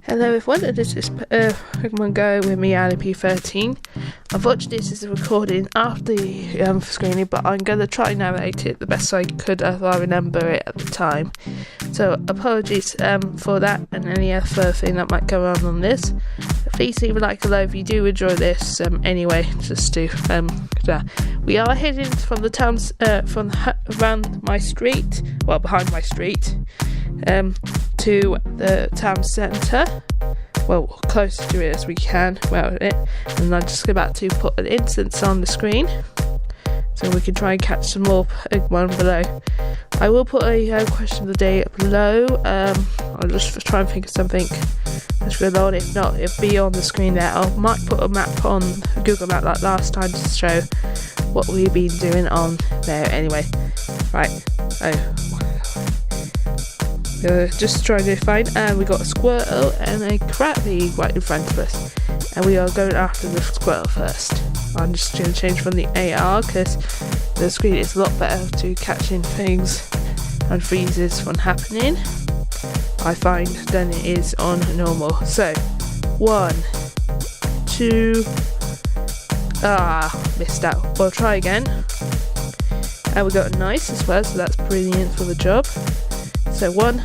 Hello everyone, this is Pokémon Go with me, Ali P13. Unfortunately, this is a recording after the screening, but I'm going to try and narrate it the best I could as I remember it at the time. So apologies for that and any other thing that might go on this. Please leave a like below if you do enjoy this. Anyway, just to we are heading from the towns around my street, well behind my street, to the town centre, well close to it as we can about it, and I'm just about to put an instance on the screen so we can try and catch some more Pokemon below. I will put a question of the day below. I'll just try and think of something that's good on. If not, it'll be on the screen there. I might put a map on Google Map like last time to show what we've been doing on there. Anyway, right, just trying to find, and we got a Squirtle and a Krabby right in front of us, and we are going after the Squirtle first. I'm just going to change from the AR because the screen is a lot better to catching things and freezes from happening, I find, than it is on normal. So 1, 2, missed out. We'll try again, and we got a nice as well, so that's brilliant for the job. So 1,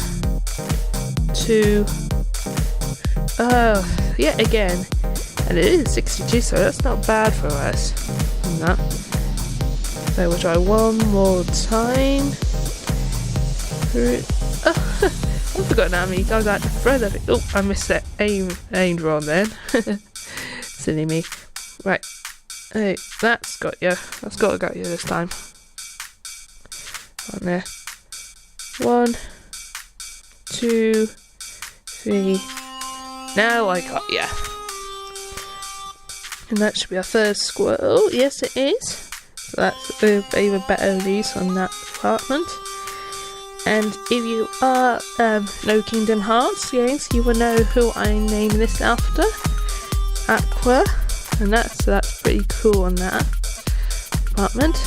2, yeah, again, and it is 62, so that's not bad for us. So we'll try one more time. I forgot how many times I had to throw that. Oh, I missed that aimed wrong then. Silly me. Right, hey, that's got you. That's got to get you this time. On there. 1, 2, 3. Now I got ya. And that should be our first Squirtle. Yes, it is. So that's even better news on that department. And if you are know Kingdom Hearts games, you will know who I named this after. Aqua. And that's pretty cool on that department.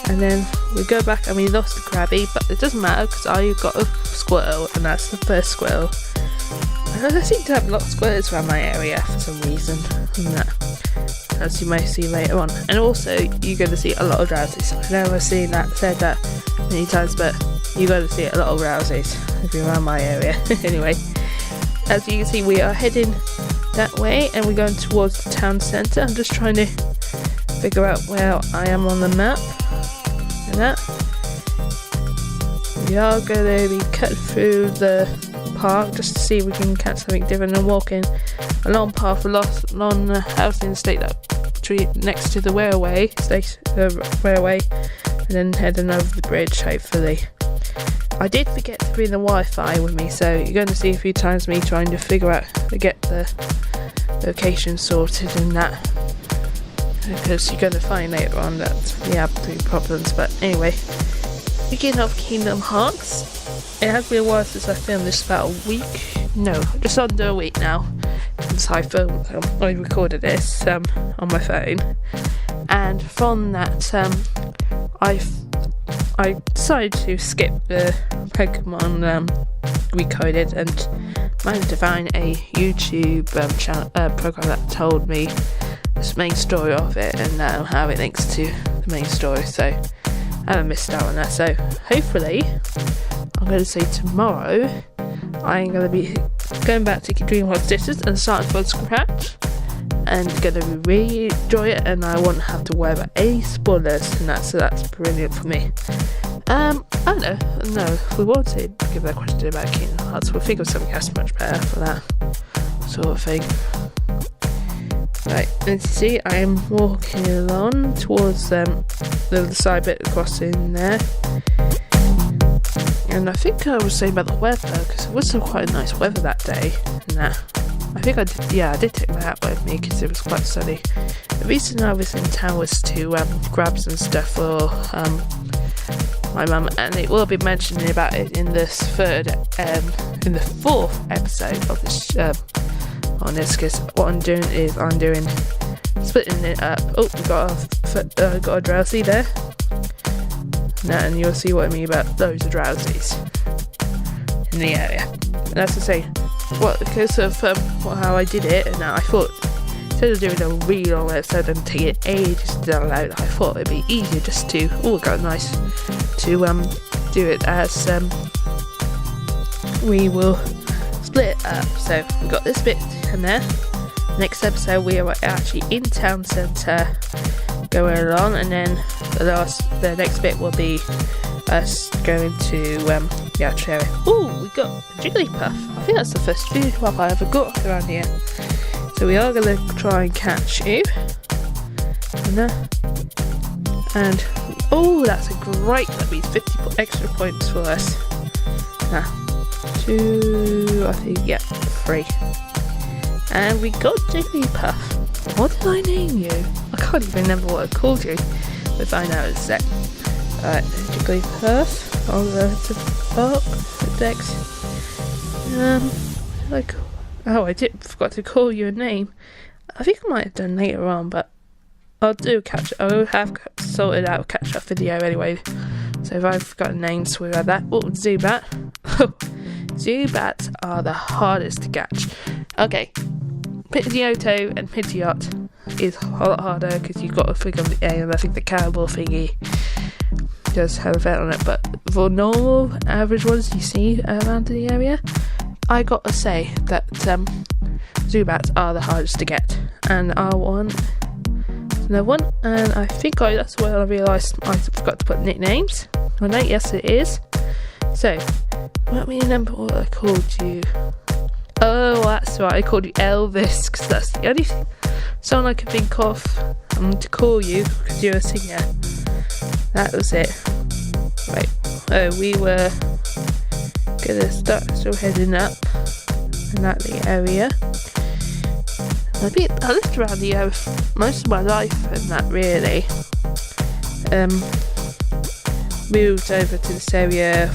And then we go back and we lost the Krabby, but it doesn't matter because I got a Squirtle, and that's the first Squirtle. And I seem to have a lot of Squirtles around my area for some reason, and that, as you may see later on. And also, you're going to see a lot of Drowsies. I know I've said that many times, but you're going to see a lot of Drowsies if you're around my area. Anyway, as you can see, we are heading that way, and we're going towards the town centre. I'm just trying to figure out where I am on the map. And that we are going to be cut through the park just to see if we can catch something different, and walking a long path along the housing estate that next to the railway station, and then heading over the bridge hopefully. I did forget to bring the Wi-Fi with me, so you're going to see a few times me trying to figure out to get the location sorted in that, because you're going to find later on that we have 3 problems. But anyway, speaking of Kingdom Hearts, it has been a while since I filmed this, about a week, no, just under a week now since I recorded this on my phone. And from that, I decided to skip the Pokemon Recoded and managed to find a YouTube channel program that told me the main story of it and how it links to the main story, so I haven't missed out on that. So hopefully, I'm going to say tomorrow, I'm going to be going back to Dream World Sisters and starting from scratch, and going to really enjoy it, and I won't have to worry about any spoilers and that, so that's brilliant for me. I don't know, no, we won't say give that question about Kingdom Hearts, we'll think of something else much better for that sort of thing. Right, as you see, I am walking along towards the side bit crossing there. And I think I was saying about the weather, because it was some quite nice weather that day. And that, I think I did take my hat with me because it was quite sunny. The reason I was in town was to grab some stuff for my mum, and it will be mentioning about it in this in the 4th episode of this on this, because what I'm doing is splitting it up. Oh, we got a Drowsy there. And you'll see what I mean about loads of Drowsies in the area. And as I say, because of how I did it, and I thought instead of doing a really long episode and taking ages to download, I thought it'd be easier just to nice to do it as we will split it up. So we got this bit in there. Next episode we are actually in town centre going along, and then the next bit will be us going to the actual area. Oh, we got a Jigglypuff. I think that's the first Jigglypuff I ever got around here. So we are going to try and catch you. And oh, that's a great, that means 50 extra points for us. 2, I think, yeah, 3. And we got Jigglypuff. What did I name you? I can't even remember what I called you. We'll find out in a sec. Alright, Jigglypuff. I'll go to Dex. I forgot to call you a name. I think I might have done later on, but I'll have sorted out a catch up video anyway. So if I've forgotten names, we'll have that. Oh, Zubat. Zubats are the hardest to catch. Okay, Pidgeotto and Pidgeot is a lot harder because you've got to figure out the A, and I think the cowbell thingy does have a effect on it. But for normal, average ones you see around the area, I gotta say that Zubats are the hardest to get. And R1 is another one, and I think that's where I realised I forgot to put nicknames. Oh no, yes it is. So, let me remember what I called you. Oh, that's right, I called you Elvis, because that's the only song I could think of to call you, because you're a singer. That was it. Right, oh, we were gonna start still heading up in that area. I lived around the area most of my life, and that really. Moved over to this area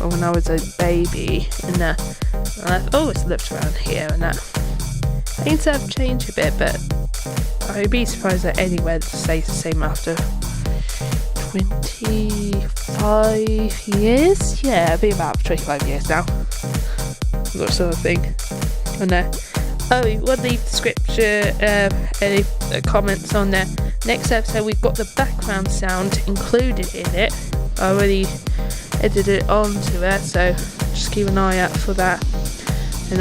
when I was a baby, and I've always lived around here, and that things have changed a bit, but I'd be surprised that anywhere stays the same after 25 years? Yeah, it'll be about 25 years now. That sort of thing. And you want to leave description, any comments on there. Next episode we've got the background sound included in it. I already edited it onto it, so just keep an eye out for that. And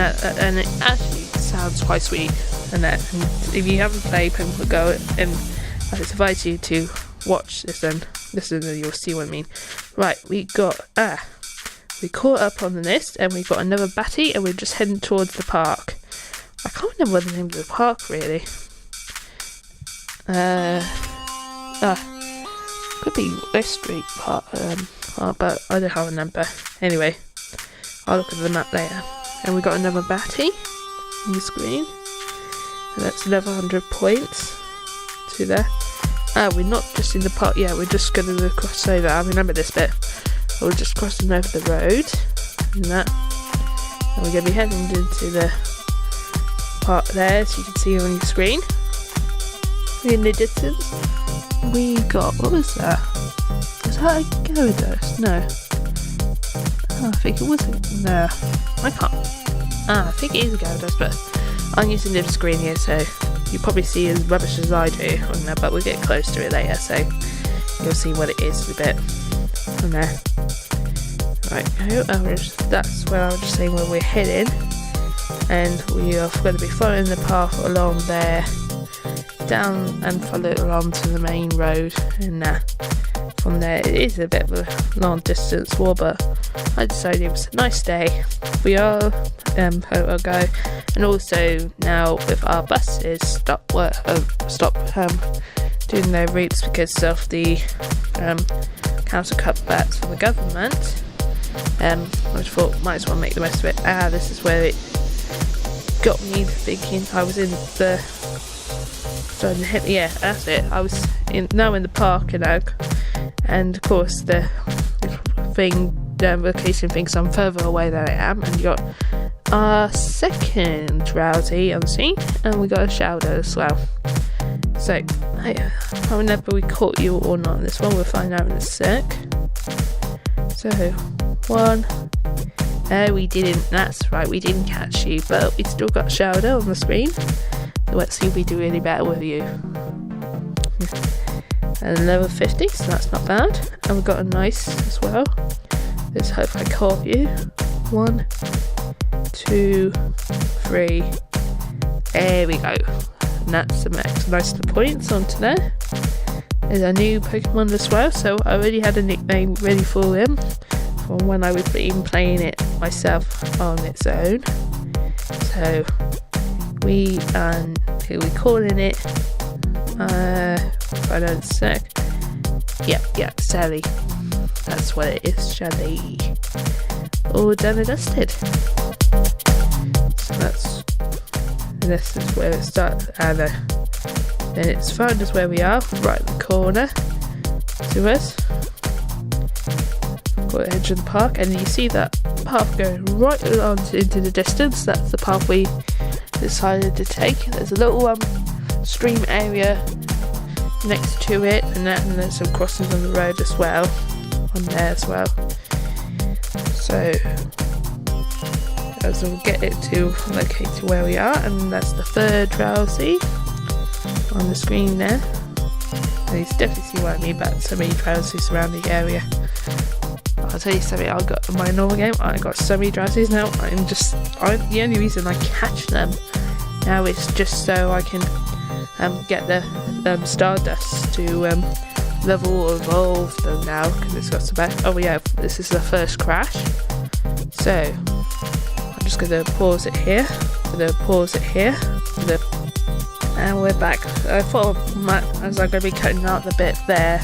it actually sounds quite sweet. And if you haven't played Pokémon Go, and I advise you to watch this and listen, and you'll see what I mean. Right, we caught up on the list, and we got another Batty, and we're just heading towards the park. I can't remember what the name of the park really. Could be West Street Park, but I don't have a number. Anyway, I'll look at the map later. And we got another Batty on the screen, and that's another 100 points to there. We're not just in the park yet, we're just going to cross over. I remember this bit. We're just crossing over the road, and we're going to be heading into the park there, as you can see on your screen. In the distance, we got, what was that? Was that a Gyarados? No. I think it wasn't. No, I can't. I think it is a Gyarados, but I'm using the screen here, so you probably see as rubbish as I do on there, but we'll get close to it later, so you'll see what it is a bit from there. Right, that's where I was just saying where we're heading, and we are going to be following the path along there, down and follow it along to the main road, and from there it is a bit of a long distance walk, but I decided it was a nice day. We are I'll go, and also now with our buses stop doing their routes because of the council cutbacks from the government. I just thought might as well make the most of it. This is where it got me thinking. I was in the yeah, that's it. I was now in the park, and of course the location thinks I'm further away than I am, and you got our second Drowsy on the scene, and we got a Shouder as well. So I can't remember we caught you or not in this one. We'll find out in a sec. So 1, We didn't. That's right, we didn't catch you, but we still got Shadow on the screen. So let's see if we do any better with you. And level 50, so that's not bad. And we've got a nice as well. Let's hope I caught you. 1, 2, 3. There we go. And that's some nice points onto there. There's a new Pokemon as well, so I already had a nickname ready for him from when I was been playing it myself on its own. So we calling it I don't sec. Yeah, Sally. That's what it is, Shelly. All done and dusted. So this is where it starts. Then it's found us where we are, right in the corner to us. Got the edge of the park, and you see that path going right along into the distance. That's the path we decided to take. There's a little stream area next to it, and there's some crossings on the road as well, on there as well. So as we'll get it to locate to where we are, and that's the third drowsy on the screen there. And you definitely see what I mean about so many drowsies around the area. I'll tell you something, I got in my normal game, I got so many drowsies now. The only reason I catch them now is just so I can get the Stardust to level or evolve them now, because it's got some back. Oh yeah, this is the first crash. So I'm just going to pause it here. And we're back. I thought as I'm going to be cutting out the bit there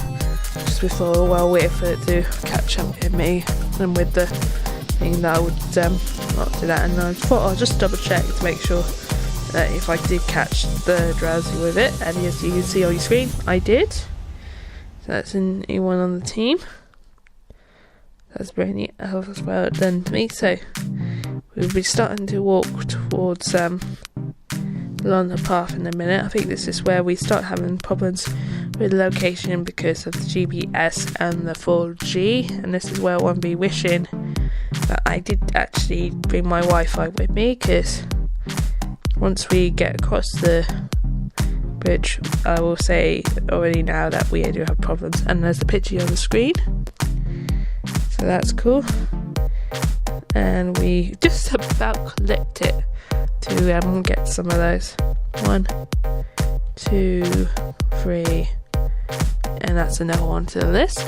just before a while wait for it to catch up with me, and with the thing that I would not do that, and I thought I'll just double check to make sure that if I did catch the drowsy with it, and as you can see on your screen, I did. So that's an E1 on the team. That's very neat as well done to me. So we'll be starting to walk towards along the path in a minute. I think this is where we start having problems with location because of the GPS and the 4G, and this is where I want to be wishing that I did actually bring my Wi-Fi with me, because once we get across the bridge, I will say already now that we do have problems. And there's the picture on the screen, so that's cool. And we just about collect it to get some of those. 1, 2, 3, and that's another one to the list.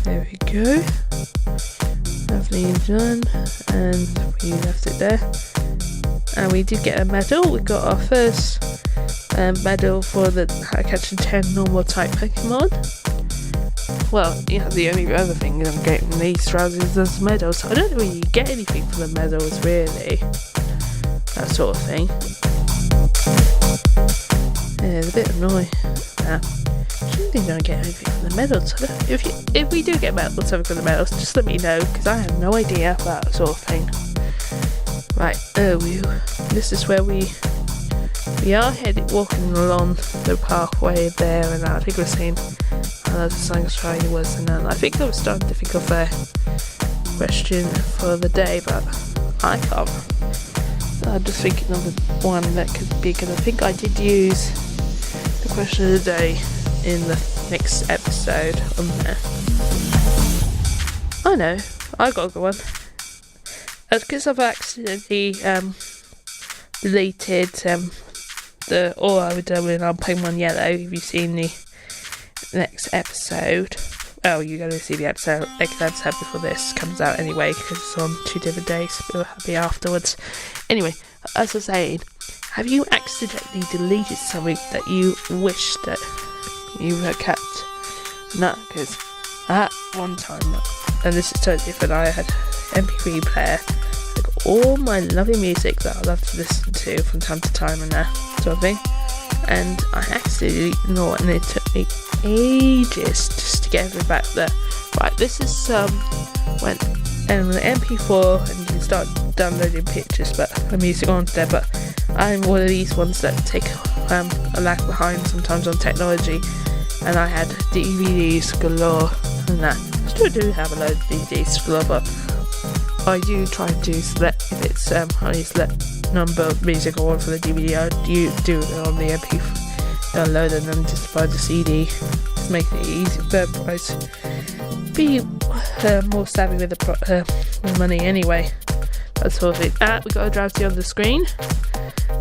There we go. Lovely done, and we left it there. And we did get a medal. We got our first medal for catching 10 normal type Pokemon. Well, yeah, the only other thing is I'm getting these trousers as medals. I don't really get anything for the medals, really. That sort of thing. Yeah, it's a bit annoying. I shouldn't don't get anything for the medals. If we do get medals, something for the medals, just let me know, because I have no idea about that sort of thing. Right, this is where we are walking along the pathway there, and I think we're seeing the sanctuary was, and I think I was starting to think of a question for the day, but I can't. I'm just thinking of the one that could be good. I think I did use the question of the day in the next episode on there. I know, I got a good one. Because I've accidentally deleted all I was doing on Pokemon Yellow. If you've seen the next episode, well, you're going to see the next episode before this comes out anyway, because it's on 2 different days. We'll be afterwards. Anyway, as I was saying, have you accidentally deleted something that you wish that you had kept? No, because at one time, and this is totally different, I had MP3 player, like all my lovely music that I love to listen to from time to time and that sort of thing, and I accidentally ignored, and it took me ages just to get everything back there. Right, this is when the MP4, and you can start downloading pictures but the music onto there, but I'm one of these ones that take a lag behind sometimes on technology, and I had DVDs galore and that. still do have a load of DVDs to love up. I do try to select if it's only select number of music I want for the DVD. I do it on the MP download and then just buy the CD to make it easy. But I be more savvy with the money anyway. That sort of thing. We got a drowsy on the screen,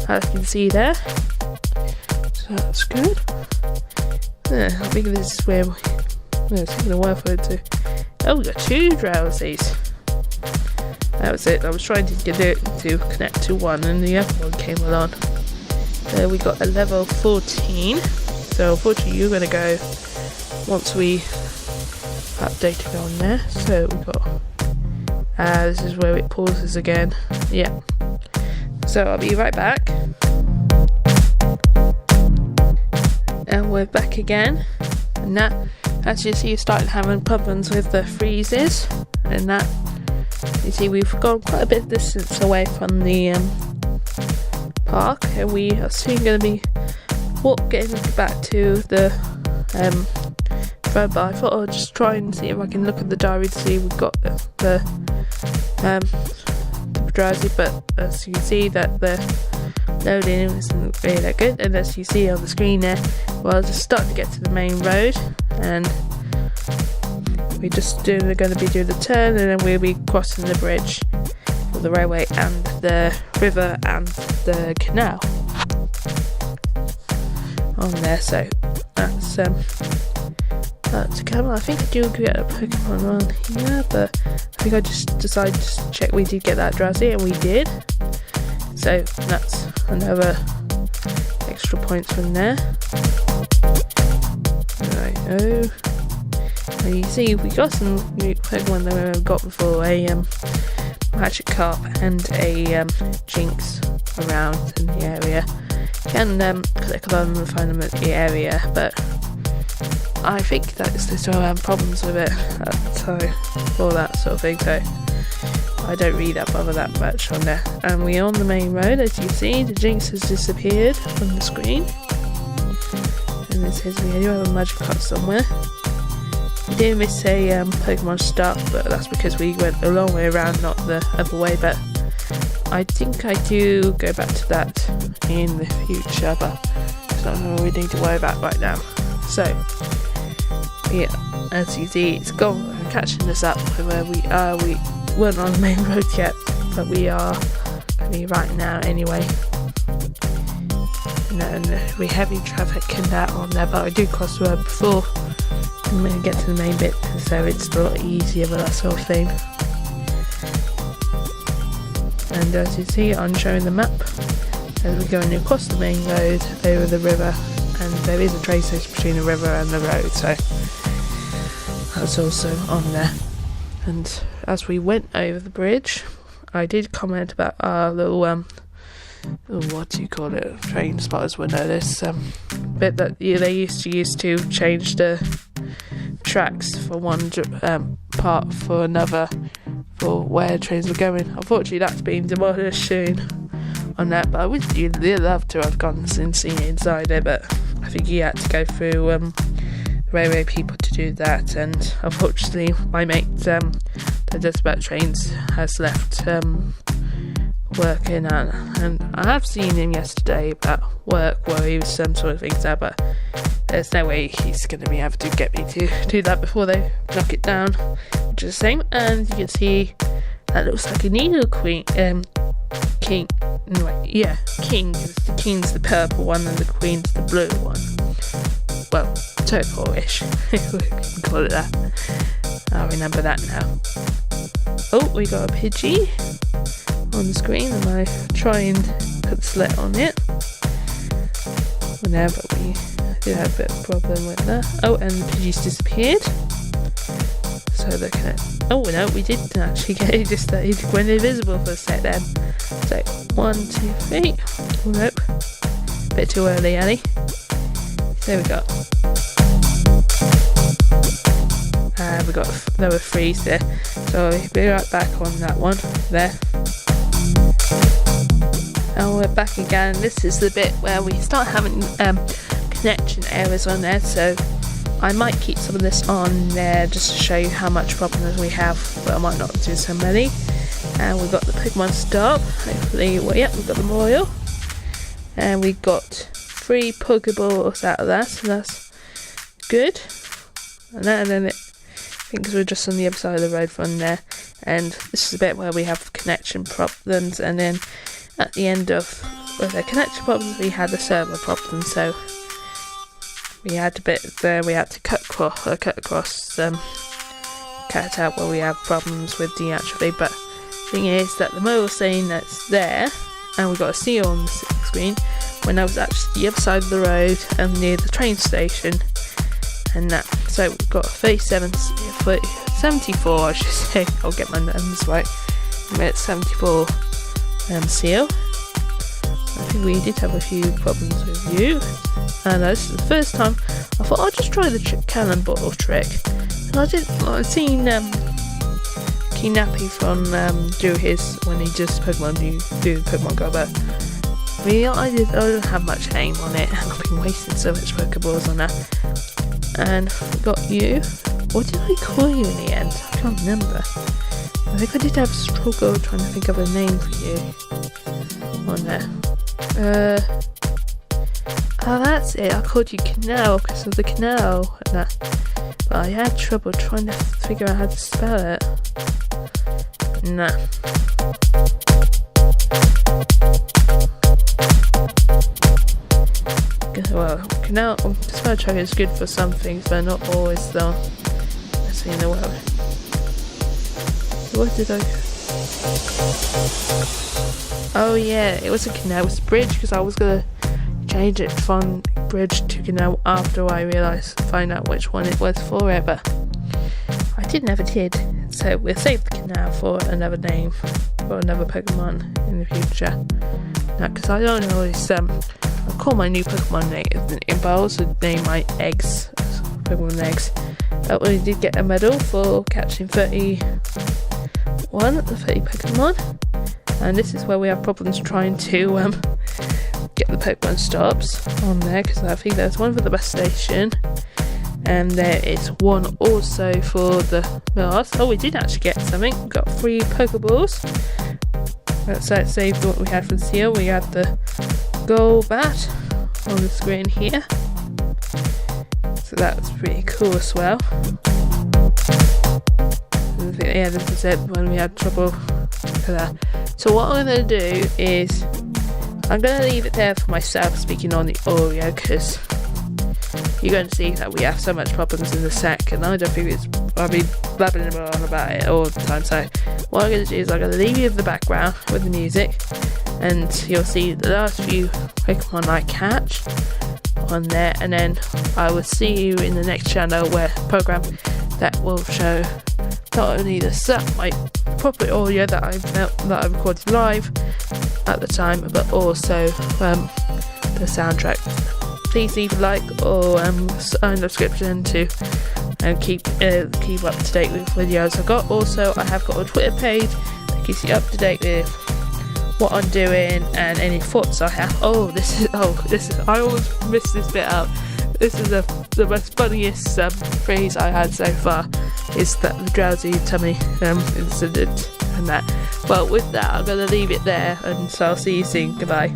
as you can see there. So that's good. I think this is where it's going to work for it too. Oh, we got 2 drowsies. That was it. I was trying to get it to connect to one and the other one came along. So we got a level 14. So unfortunately you're going to go once we update it on there. So we got this is where it pauses again. Yeah. So I'll be right back. And we're back again. And that, as you see, you started having problems with the freezes. And that, you see, we've gone quite a bit of distance away from the park. And we are soon going to be getting back to the road. But I thought I'll just try and see if I can look at the diary to see if we've got the drowsy. But as you can see, that the loading isn't really that good, and as you see on the screen there, well, just starting to get to the main road, and we're going to be doing the turn, and then we'll be crossing the bridge for the railway and the river and the canal on there. So that's to come. I think I do get a Pokemon on here, but I think I just decided to check we did get that drowsy, and we did. So that's another extra points from there. Right, and you see we got some new Pokemon that we've got before, a Magikarp and a Jinx around in the area. You can click on them and find them at the area, but I think that they still have problems with it so for that sort of thing, so I don't really bother that much on there. And we're on the main road, as you see. The Jinx has disappeared from the screen, and it says we do have a Magikarp somewhere. We did miss a Pokemon start, but that's because we went a long way around, not the other way. But I think I do go back to that in the future, but it's not something we need to worry about right now. So yeah, as you see, it's gone catching us up with where we are. We weren't on the main road yet, but we are going to be right now anyway. And we heavy traffic and that on there, but I do cross the road before and then get to the main bit, so it's a lot easier with that sort of thing. And as you see, I'm showing the map as we're going across the main road over the river, and there is a train station between the river and the road, so that's also on there. And as we went over the bridge, I did comment about our little what do you call it, train spotters will know this bit that they used to use to change the tracks for one part for another for where trains were going. Unfortunately that's been demolished soon on that, but I would really love to have gone and seen it inside it, but I think you had to go through railway people to do that, and unfortunately my mate that does about trains has left working, and I have seen him yesterday about work where he was some sort of things there, but there's no way he's going to be able to get me to do that before they knock it down, which is the same. And you can see that looks like a needle queen, king. Anyway, yeah, king. The king's the purple one and the queen's the blue one. Well, turquoise, we can call it that. I'll remember that now. Oh, we got a Pidgey on the screen, and I try and put the slit on it. Now, but we did have a bit of a problem with that. Oh, and the Pidgey's disappeared. So looking at, oh no, we didn't actually get it, just that it went invisible for a sec then. So 1, 2, 3. Oh, nope, bit too early, Ali. There we go. We got another freeze there, so we'll be right back on that one there. And we're back again. This is the bit where we start having connection errors on there, so I might keep some of this on there just to show you how much problems we have, but I might not do so many. And we've got the Pokemon Stop. Hopefully, well, yeah, we've got the Memorial. And we got 3 Pokeballs out of that, so that's good. And then it, I think we're just on the other side of the road from there. And this is a bit where we have connection problems, and then at the end of the connection problems, we had a server problem. So we had a bit there. We had to cut across, cut out where we have problems with the atrophy. But the thing is that the Mo was saying that's there, and we got a seal on the screen when I was actually the other side of the road and near the train station. And that, so we've got 74, I should say. I'll get my numbers right. It's 74 seal. I think we did have a few problems with you. And this is the first time I thought I'll just try the cannonball trick. And I've seen Kinappy from do his when he just do the Pokemon Go, but I don't have much aim on it, and I've been wasting so much Pokeballs on that. And I got you. What did I call you in the end? I can't remember. I think I did have a struggle trying to think of a name for you on there. Oh, that's it. I called you Canal because of the canal. But I had trouble trying to figure out how to spell it. Nah. Well, canal spell check is good for some things, but not always though. Let's see in the world. What did I? Oh yeah, it was a canal. It was a bridge because I was gonna change it from bridge to canal after I find out which one it was for it, but I never did. So we'll save the canal for another name for another Pokemon in the future. Now, because I don't always I'll call my new Pokemon name, but I also name my eggs Pokemon eggs. But we did get a medal for catching 30 Pokemon, and this is where we have problems trying to get the Pokemon Stops on there, because I think there's one for the bus station, and there is one also for the Mars. Oh, we did actually get something. We got 3 Pokeballs. Let's save what we had from Seal. We had the Golbat on the screen here, so that's pretty cool as well. Yeah, this is it when we had trouble with that. So what I'm going to do is I'm going to leave it there for myself speaking on the Oreo, because you're going to see that we have so much problems in the sec, and I don't think I'll be blabbering on about it all the time. So what I'm going to do is I'm going to leave you in the background with the music, and you'll see the last few Pokemon I catch on there, and then I will see you in the next channel program that will show not only my proper audio that I recorded live at the time, but also the soundtrack. Please leave a like or subscription to keep up to date with videos I've got. Also, I have got a Twitter page that keeps you up to date with what I'm doing and any thoughts I have. This is I always miss this bit out. This is the most funniest phrase I had so far, is that the drowsy tummy incident and that. Well, with that, I'm going to leave it there, and so I'll see you soon. Goodbye.